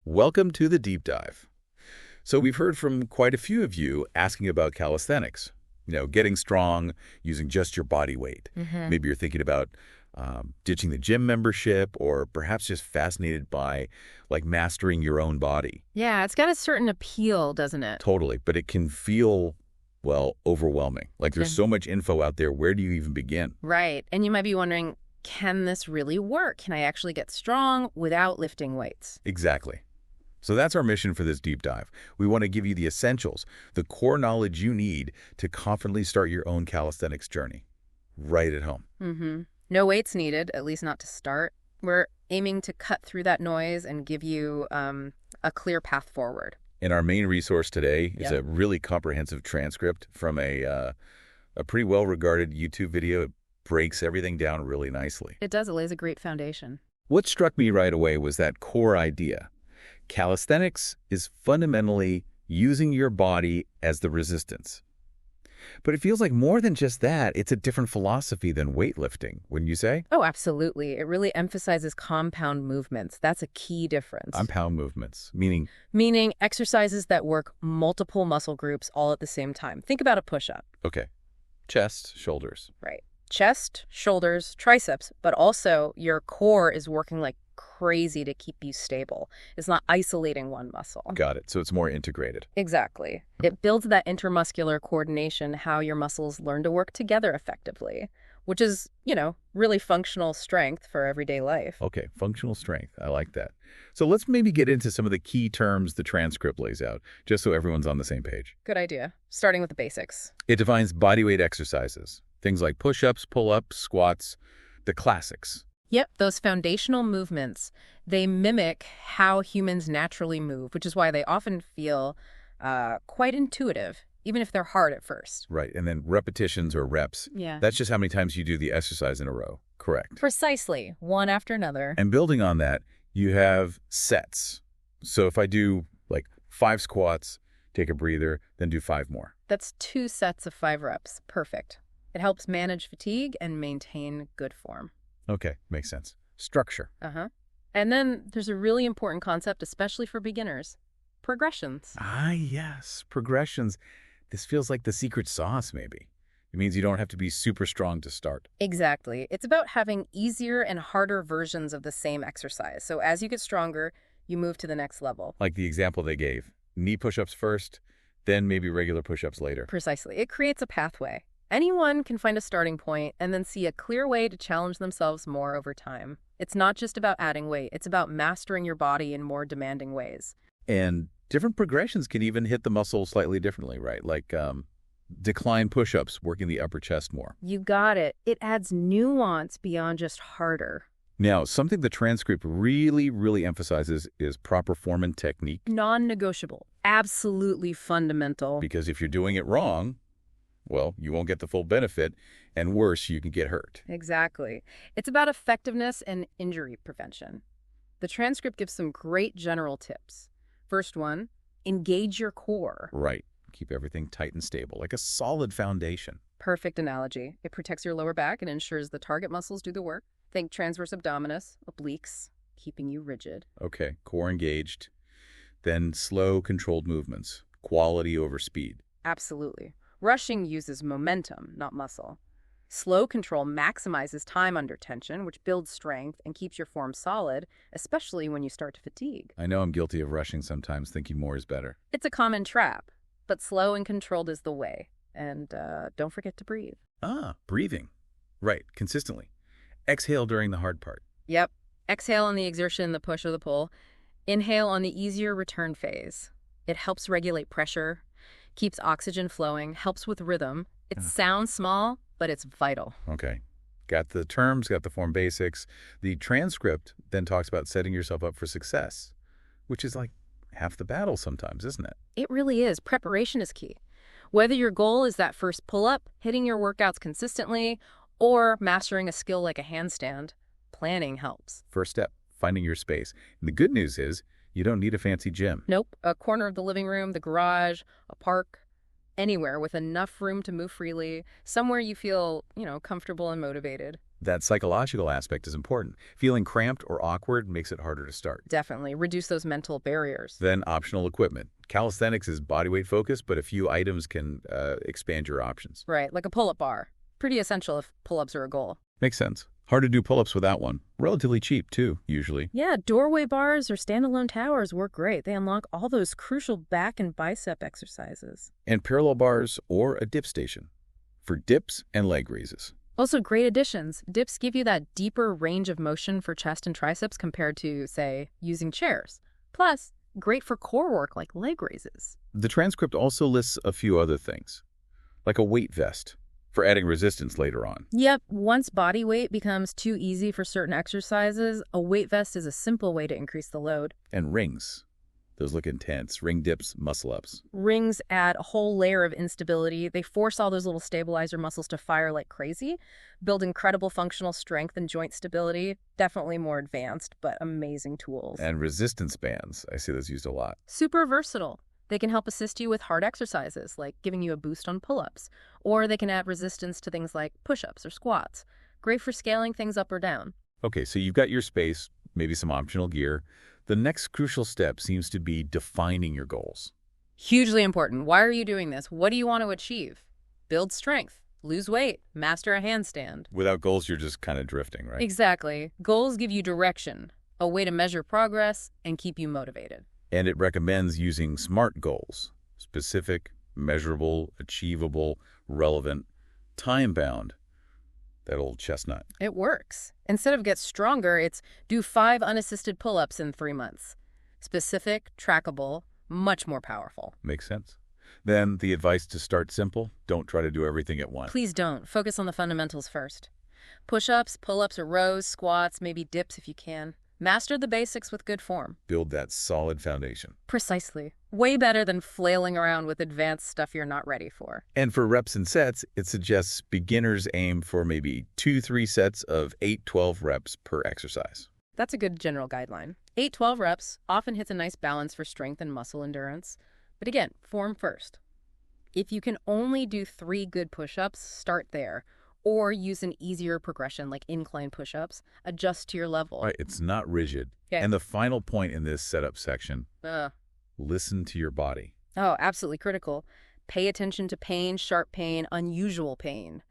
Welcome to the deep dive. So we've heard from quite a few of you asking about calisthenics, getting strong using just your body weight. Maybe you're thinking about ditching the gym membership or perhaps just fascinated by mastering your own body. Yeah, it's got a certain appeal, doesn't it? Totally, but it can feel, overwhelming. Like there's Yeah. so much info out there. Where do you even begin? Right. And you might be wondering, can this really work? Can I actually get strong without lifting weights? Exactly. So that's our mission for this deep dive. We want to give you the essentials, the core knowledge you need to confidently start your own calisthenics journey right at home. No weights needed, at least not to start. We're aiming to cut through that noise and give you a clear path forward. And our main resource today is Yep. a really comprehensive transcript from a pretty well-regarded YouTube video. It breaks everything down really nicely. It does. It lays a great foundation. What struck me right away was that core idea. Calisthenics is fundamentally using your body as the resistance. But it feels like more than just that. It's a different philosophy than weightlifting, wouldn't you say? Oh, absolutely. It really emphasizes compound movements. That's a key difference. Compound movements, meaning, Meaning exercises that work multiple muscle groups all at the same time. Think about a push-up. okay, chest, shoulders. Right. Chest, shoulders, triceps, but also your core is working like crazy to keep you stable. It's not isolating one muscle. Got it. So it's more integrated. Exactly. It builds that intermuscular coordination, how your muscles learn to work together effectively, which is, really functional strength for everyday life. Okay, functional strength. I like that. So let's maybe get into some of the key terms the transcript lays out, just so everyone's on the same page. Good idea. Starting with the basics. It defines bodyweight exercises, things like push-ups, pull-ups, squats, the classics. Yep, those foundational movements, they mimic how humans naturally move, which is why they often feel quite intuitive, even if they're hard at first. Right, and then repetitions or reps. Yeah. That's just how many times you do the exercise in a row. Correct. Precisely, one after another. And building on that, you have sets. So if I do 5 squats, take a breather, then do 5 more. That's 2 sets of 5 reps. Perfect. It helps manage fatigue and maintain good form. Okay, makes sense. Structure. And then there's a really important concept, especially for beginners. Progressions. Ah, yes, progressions. This feels like the secret sauce, maybe. It means you don't have to be super strong to start. Exactly. It's about having easier and harder versions of the same exercise. So as you get stronger, you move to the next level. Like the example they gave. Knee push-ups first, then maybe regular push-ups later. Precisely. It creates a pathway. Anyone can find a starting point and then see a clear way to challenge themselves more over time. It's not just about adding weight. It's about mastering your body in more demanding ways. And different progressions can even hit the muscle slightly differently, right? Like decline push-ups, working the upper chest more. You got it. It adds nuance beyond just harder. Now, something the transcript really, really emphasizes is proper form and technique. Non-negotiable. Absolutely fundamental. Because if you're doing it wrong, you won't get the full benefit, and worse, you can get hurt. Exactly. It's about effectiveness and injury prevention. The transcript gives some great general tips. First one, engage your core. Right. Keep everything tight and stable, like a solid foundation. Perfect analogy. It protects your lower back and ensures the target muscles do the work. Think transverse abdominis, obliques, keeping you rigid. Okay, core engaged. Then slow, controlled movements. Quality over speed. Absolutely. Rushing uses momentum, not muscle. Slow control maximizes time under tension, which builds strength and keeps your form solid, especially when you start to fatigue. I know I'm guilty of rushing sometimes, thinking more is better. It's a common trap, but slow and controlled is the way. And don't forget to breathe. Ah, breathing. Right, consistently. Exhale during the hard part. Yep. Exhale on the exertion, the push or the pull. Inhale on the easier return phase. It helps regulate pressure, keeps oxygen flowing, helps with rhythm. It sounds small, but it's vital. Okay. Got the terms, got the form basics. The transcript then talks about setting yourself up for success, which is like half the battle sometimes, isn't it? It really is. Preparation is key. Whether your goal is that first pull-up, hitting your workouts consistently, or mastering a skill like a handstand, planning helps. First step, finding your space. And the good news is you don't need a fancy gym. Nope. A corner of the living room, the garage, a park, anywhere with enough room to move freely, somewhere you feel, comfortable and motivated. That psychological aspect is important. Feeling cramped or awkward makes it harder to start. Definitely. Reduce those mental barriers. Then optional equipment. Calisthenics is bodyweight focused, but a few items can expand your options. Right, like a pull-up bar. Pretty essential if pull-ups are a goal. Makes sense. Hard to do pull-ups without one. Relatively cheap, too, usually. Yeah, doorway bars or standalone towers work great. They unlock all those crucial back and bicep exercises. And parallel bars or a dip station for dips and leg raises. Also, great additions. Dips give you that deeper range of motion for chest and triceps compared to, say, using chairs. Plus, great for core work like leg raises. The transcript also lists a few other things, like a weight vest for adding resistance later on. Yep, once body weight becomes too easy for certain exercises, a weight vest is a simple way to increase the load. And rings. Those look intense. Ring dips, muscle ups. Rings add a whole layer of instability. They force all those little stabilizer muscles to fire like crazy, build incredible functional strength and joint stability. Definitely more advanced, but amazing tools. And resistance bands. I see those used a lot. Super versatile. They can help assist you with hard exercises, like giving you a boost on pull-ups, or they can add resistance to things like push-ups or squats. Great for scaling things up or down. Okay, so you've got your space, maybe some optional gear. The next crucial step seems to be defining your goals. Hugely important. Why are you doing this? What do you want to achieve? Build strength, lose weight, master a handstand. Without goals, you're just kind of drifting, right? Exactly. Goals give you direction, a way to measure progress, and keep you motivated. And it recommends using SMART goals: specific, measurable, achievable, relevant, time-bound. That old chestnut. It works. Instead of get stronger, it's do 5 unassisted pull-ups in 3 months. Specific, trackable, much more powerful. Makes sense. Then the advice to start simple: don't try to do everything at once. Please don't. Focus on the fundamentals first. Push-ups, pull-ups or rows, squats, maybe dips if you can. Master the basics with good form. Build that solid foundation. Precisely. Way better than flailing around with advanced stuff you're not ready for. And for reps and sets, it suggests beginners aim for maybe 2-3 sets of 8-12 reps per exercise. That's a good general guideline. 8-12 reps often hits a nice balance for strength and muscle endurance. But again, form first. If you can only do 3 good push-ups, start there. Or use an easier progression like incline push-ups. Adjust to your level. Right, it's not rigid. Okay. And the final point in this setup section, listen to your body. Oh, absolutely critical. Pay attention to pain, sharp pain, unusual pain.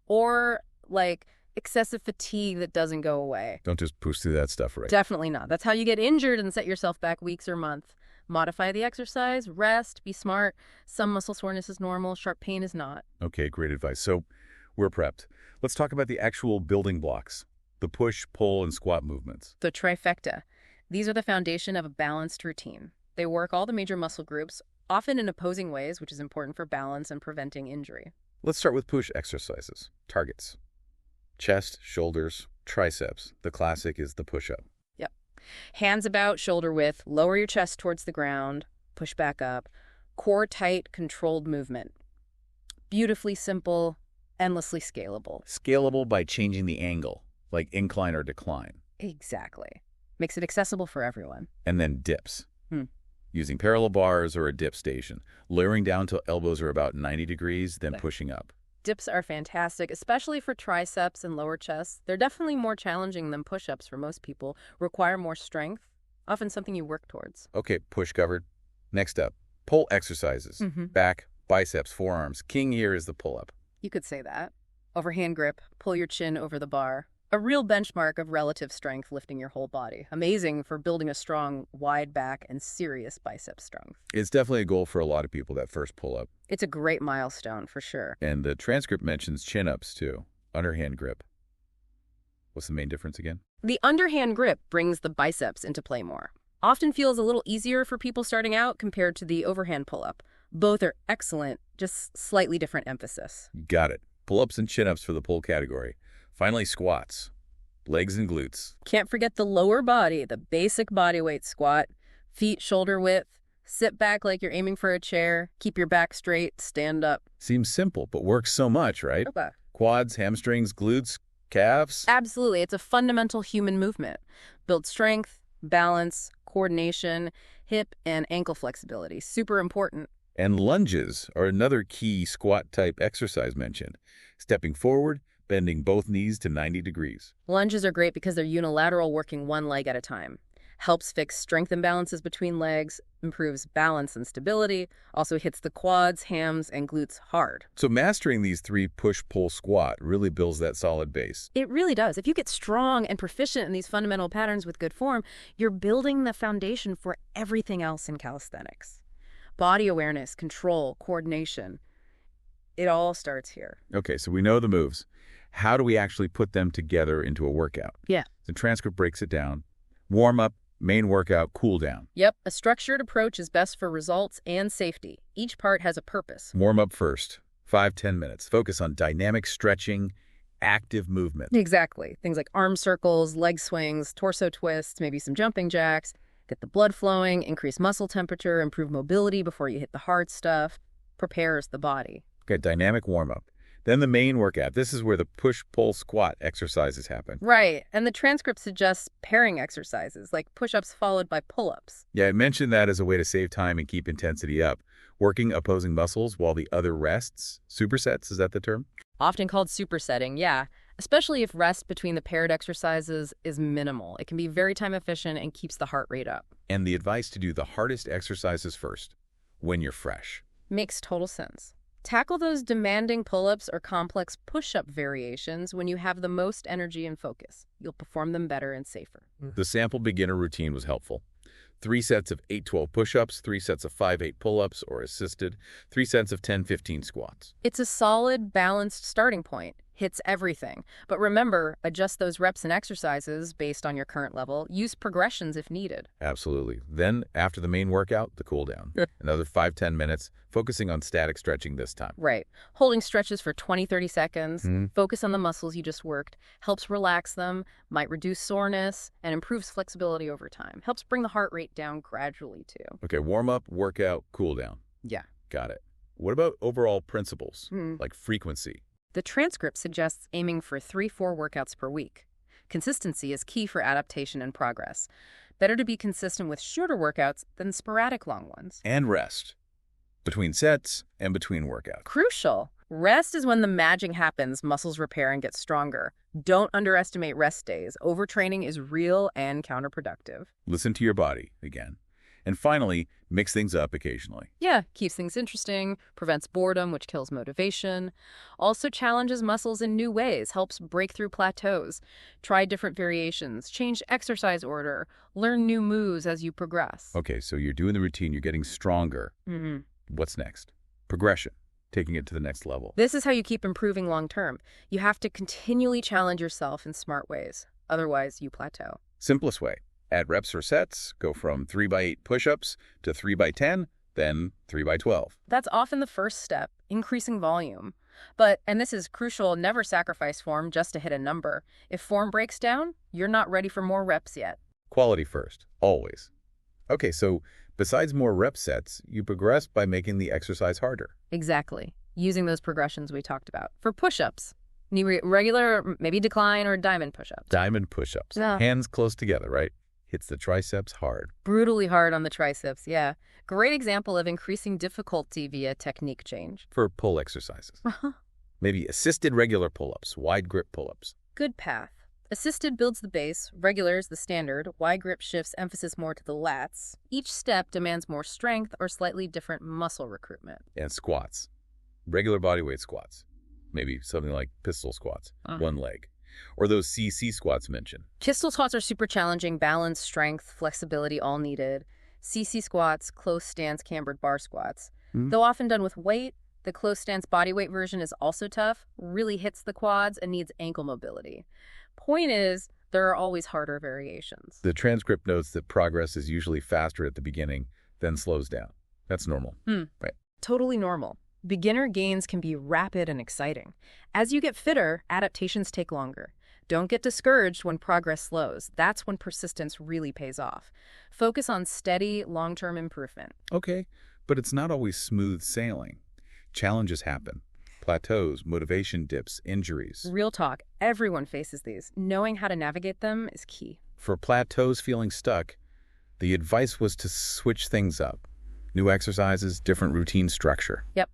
Or like excessive fatigue that doesn't go away. Don't just push through that stuff, right? Definitely not. That's how you get injured and set yourself back weeks or months. Modify the exercise, rest, be smart. Some muscle soreness is normal, sharp pain is not. Okay, great advice. So we're prepped. Let's talk about the actual building blocks, the push, pull, and squat movements. The trifecta. These are the foundation of a balanced routine. They work all the major muscle groups, often in opposing ways, which is important for balance and preventing injury. Let's start with push exercises. Targets: chest, shoulders, triceps. The classic is the push-up. Yep. Hands about, shoulder width, lower your chest towards the ground, push back up. Core tight, controlled movement. Beautifully simple, endlessly scalable. Scalable by changing the angle, like incline or decline. Exactly. Makes it accessible for everyone. And then dips. Using parallel bars or a dip station. Lowering down till elbows are about 90 degrees, then pushing up. Dips are fantastic, especially for triceps and lower chest. They're definitely more challenging than push-ups for most people, require more strength, often something you work towards. Okay, push covered. Next up, pull exercises. Back, biceps, forearms. King here is the pull-up. You could say that. Overhand grip, pull your chin over the bar. A real benchmark of relative strength lifting your whole body. Amazing for building a strong, wide back and serious bicep strength. It's definitely a goal for a lot of people, that first pull-up. It's a great milestone for sure. And the transcript mentions chin-ups too. Underhand grip. What's the main difference again? The underhand grip brings the biceps into play more. Often feels a little easier for people starting out compared to the overhand pull-up. Both are excellent, just slightly different emphasis. Got it. Pull-ups and chin-ups for the pull category. Finally, squats. Legs and glutes. Can't forget the lower body, the basic bodyweight squat. Feet shoulder width. Sit back like you're aiming for a chair. Keep your back straight. Stand up. Seems simple, but works so much, right? Okay. Quads, hamstrings, glutes, calves. Absolutely. It's a fundamental human movement. Build strength, balance, coordination, hip and ankle flexibility. Super important. And lunges are another key squat-type exercise mentioned. Stepping forward, bending both knees to 90 degrees. Lunges are great because they're unilateral, working one leg at a time. Helps fix strength imbalances between legs, improves balance and stability, also hits the quads, hams, and glutes hard. So mastering these 3 push-pull squat really builds that solid base. It really does. If you get strong and proficient in these fundamental patterns with good form, you're building the foundation for everything else in calisthenics. Body awareness, control, coordination. It all starts here. Okay, so we know the moves. How do we actually put them together into a workout? Yeah. The transcript breaks it down. Warm up, main workout, cool down. Yep, a structured approach is best for results and safety. Each part has a purpose. Warm up first, 5-10 minutes. Focus on dynamic stretching, active movement. Exactly. Things like arm circles, leg swings, torso twists, maybe some jumping jacks. Get the blood flowing, increase muscle temperature, improve mobility before you hit the hard stuff. Prepares the body. Okay, dynamic warm up. Then the main workout. This is where the push-pull squat exercises happen. Right, and the transcript suggests pairing exercises, like push-ups followed by pull-ups. Yeah, I mentioned that as a way to save time and keep intensity up. Working opposing muscles while the other rests. Supersets, is that the term? Often called supersetting, yeah. Especially if rest between the paired exercises is minimal. It can be very time efficient and keeps the heart rate up. And the advice to do the hardest exercises first, when you're fresh. Makes total sense. Tackle those demanding pull-ups or complex push-up variations when you have the most energy and focus. You'll perform them better and safer. The sample beginner routine was helpful. 3 sets of 8-12 push-ups, 3 sets of 5-8 pull-ups or assisted, 3 sets of 10-15 squats. It's a solid, balanced starting point. Hits everything. But remember, adjust those reps and exercises based on your current level. Use progressions if needed. Absolutely. Then, after the main workout, the cool down. Another 5-10 minutes, focusing on static stretching this time. Right. Holding stretches for 20-30 seconds. Focus on the muscles you just worked. Helps relax them, might reduce soreness, and improves flexibility over time. Helps bring the heart rate down gradually, too. Okay, warm up, workout, cool down. Yeah. Got it. What about overall principles, like frequency? The transcript suggests aiming for 3-4 workouts per week. Consistency is key for adaptation and progress. Better to be consistent with shorter workouts than sporadic long ones. And rest. Between sets and between workouts. Crucial. Rest is when the magic happens, muscles repair and get stronger. Don't underestimate rest days. Overtraining is real and counterproductive. Listen to your body again. And finally, mix things up occasionally. Yeah, keeps things interesting, prevents boredom, which kills motivation. Also challenges muscles in new ways, helps break through plateaus. Try different variations, change exercise order, learn new moves as you progress. Okay, so you're doing the routine, you're getting stronger. What's next? Progression, taking it to the next level. This is how you keep improving long term. You have to continually challenge yourself in smart ways. Otherwise, you plateau. Simplest way. Add reps or sets, go from 3x8 push-ups to 3x10, then 3x12. That's often the first step, increasing volume. But, and this is crucial, never sacrifice form just to hit a number. If form breaks down, you're not ready for more reps yet. Quality first, always. Okay, so besides more rep sets, you progress by making the exercise harder. Exactly. Using those progressions we talked about. For push-ups, regular, maybe decline or diamond push-ups. Diamond push-ups. Yeah. Hands close together, right? Hits the triceps hard. Brutally hard on the triceps, yeah. Great example of increasing difficulty via technique change. For pull exercises. Maybe assisted regular pull-ups, wide grip pull-ups. Good path. Assisted builds the base, regular is the standard, wide grip shifts emphasis more to the lats. Each step demands more strength or slightly different muscle recruitment. And squats. Regular bodyweight squats. Maybe something like pistol squats, one leg. Or those CC squats mentioned. Pistol squats are super challenging, balance, strength, flexibility all needed. CC squats, close stance cambered bar squats. Though often done with weight, the close stance bodyweight version is also tough, really hits the quads and needs ankle mobility. Point is, there are always harder variations. The transcript notes that progress is usually faster at the beginning, then slows down. That's normal. Right. Totally normal. Beginner gains can be rapid and exciting. As you get fitter, adaptations take longer. Don't get discouraged when progress slows. That's when persistence really pays off. Focus on steady, long-term improvement. Okay, but it's not always smooth sailing. Challenges happen. Plateaus, motivation dips, injuries. Real talk, everyone faces these. Knowing how to navigate them is key. For plateaus feeling stuck, the advice was to switch things up. New exercises, different routine structure. Yep.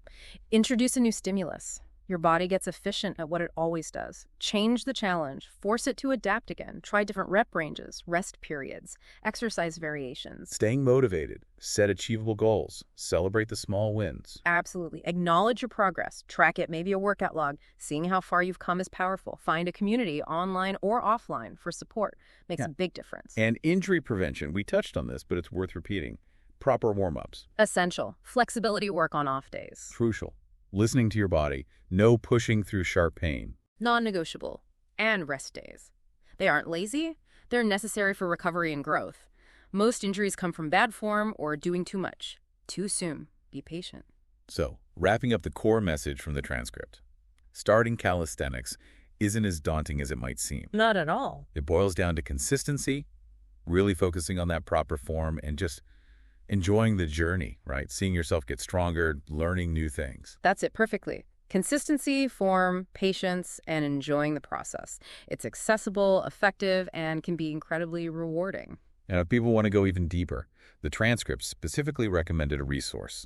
Introduce a new stimulus. Your body gets efficient at what it always does. Change the challenge. Force it to adapt again. Try different rep ranges, rest periods, exercise variations. Staying motivated, set achievable goals, celebrate the small wins. Absolutely. Acknowledge your progress. Track it, maybe a workout log. Seeing how far you've come is powerful. Find a community, online or offline, for support. Makes a big difference. And injury prevention, we touched on this, but it's worth repeating. Proper warm-ups. Essential. Flexibility work on off days. Crucial. Listening to your body. No pushing through sharp pain. Non-negotiable. And rest days. They aren't lazy. They're necessary for recovery and growth. Most injuries come from bad form or doing too much. Too soon. Be patient. So, wrapping up the core message from the transcript. Starting calisthenics isn't as daunting as it might seem. Not at all. It boils down to consistency, really focusing on that proper form, and just enjoying the journey, right? Seeing yourself get stronger, learning new things. That's it perfectly. Consistency, form, patience, and enjoying the process. It's accessible, effective, and can be incredibly rewarding. And if people want to go even deeper, the transcript specifically recommended a resource,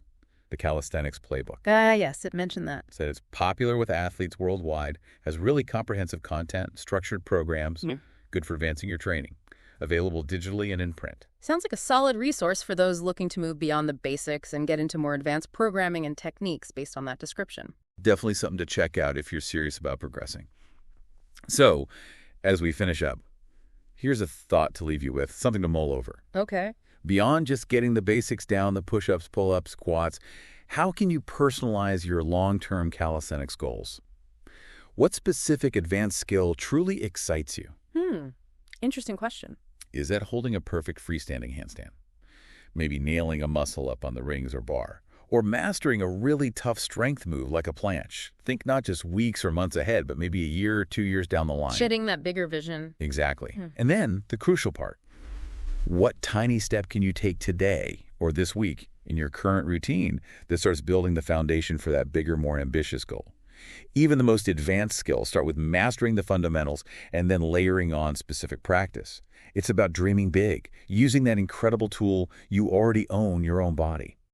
the Calisthenics Playbook. Yes, it mentioned that. Said it's popular with athletes worldwide, has really comprehensive content, structured programs, good for advancing your training. Available digitally and in print. Sounds like a solid resource for those looking to move beyond the basics and get into more advanced programming and techniques based on that description. Definitely something to check out if you're serious about progressing. So, as we finish up, here's a thought to leave you with, something to mull over. Okay. Beyond just getting the basics down, the push-ups, pull-ups, squats, how can you personalize your long-term calisthenics goals? What specific advanced skill truly excites you? Interesting question. Is that holding a perfect freestanding handstand? Maybe nailing a muscle-up on the rings or bar? Or mastering a really tough strength move like a planche? Think not just weeks or months ahead, but maybe a year or 2 years down the line. Shedding that bigger vision. Exactly. And then the crucial part. What tiny step can you take today or this week in your current routine that starts building the foundation for that bigger, more ambitious goal? Even the most advanced skills start with mastering the fundamentals and then layering on specific practice. It's about dreaming big, using that incredible tool you already own, your own body.